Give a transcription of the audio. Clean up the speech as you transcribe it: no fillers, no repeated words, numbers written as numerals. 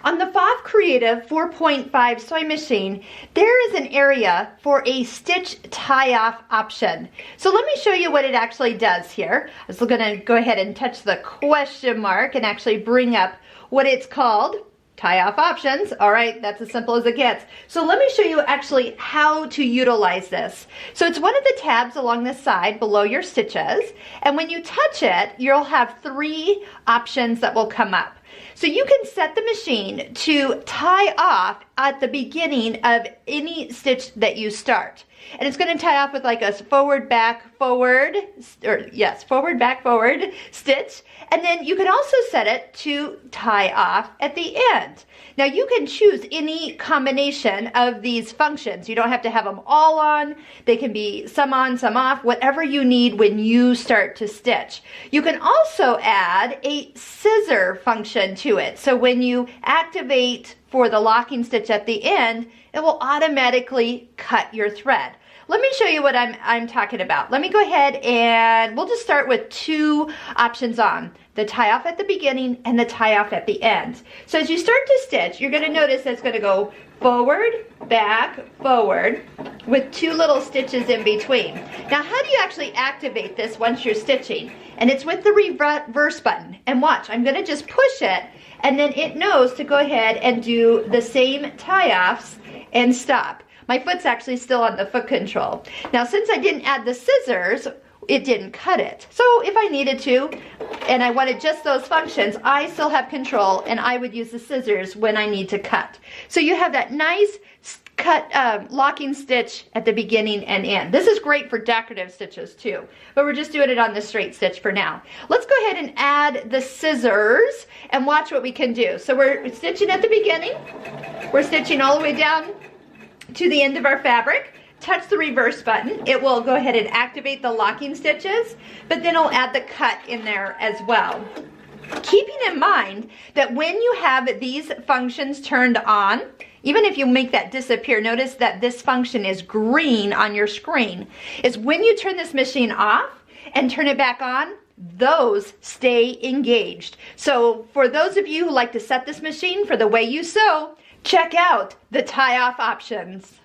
On the Pfaff Creative 4.5 sewing machine, there is an area for a stitch tie-off option. So let me show you what it actually does here. I'm just going to go ahead and touch the question mark and actually bring up what it's called. Tie-off options. All right, that's as simple as it gets. So let me show you actually how to utilize this. So it's one of the tabs along the side below your stitches, and when you touch it, you'll have 3 options that will come up. So you can set the machine to tie off at the beginning of any stitch that you start. And it's going to tie off with like a forward, back, forward, forward, back, forward stitch. And then you can also set it to tie off at the end. Now you can choose any combination of these functions. You don't have to have them all on. They can be some on, some off, whatever you need when you start to stitch. You can also add a scissor function to it. So when you activate for the locking stitch at the end, it will automatically cut your thread. Let me show you what I'm talking about. Let me go ahead and we'll just start with 2 options on. The tie off at the beginning and the tie off at the end. So as you start to stitch, you're going to notice that it's going to go forward, back, forward with 2 little stitches in between. Now how do you actually activate this once you're stitching? And it's with the reverse button. And watch, I'm going to just push it and then it knows to go ahead and do the same tie-offs and stop. My foot's actually still on the foot control. Now since I didn't add the scissors, it didn't cut it. So if I needed to, and I wanted just those functions, I still have control and I would use the scissors when I need to cut. So you have that nice cut locking stitch at the beginning and end. This is great for decorative stitches too, but we're just doing it on the straight stitch for now. Let's go ahead and add the scissors and watch what we can do. So we're stitching at the beginning, we're stitching all the way down to the end of our fabric. Touch the reverse button. It will go ahead and activate the locking stitches, but then it'll add the cut in there as well. Keeping in mind that when you have these functions turned on, even if you make that disappear, notice that this function is green on your screen, is when you turn this machine off and turn it back on, those stay engaged. So for those of you who like to set this machine for the way you sew, check out the tie-off options.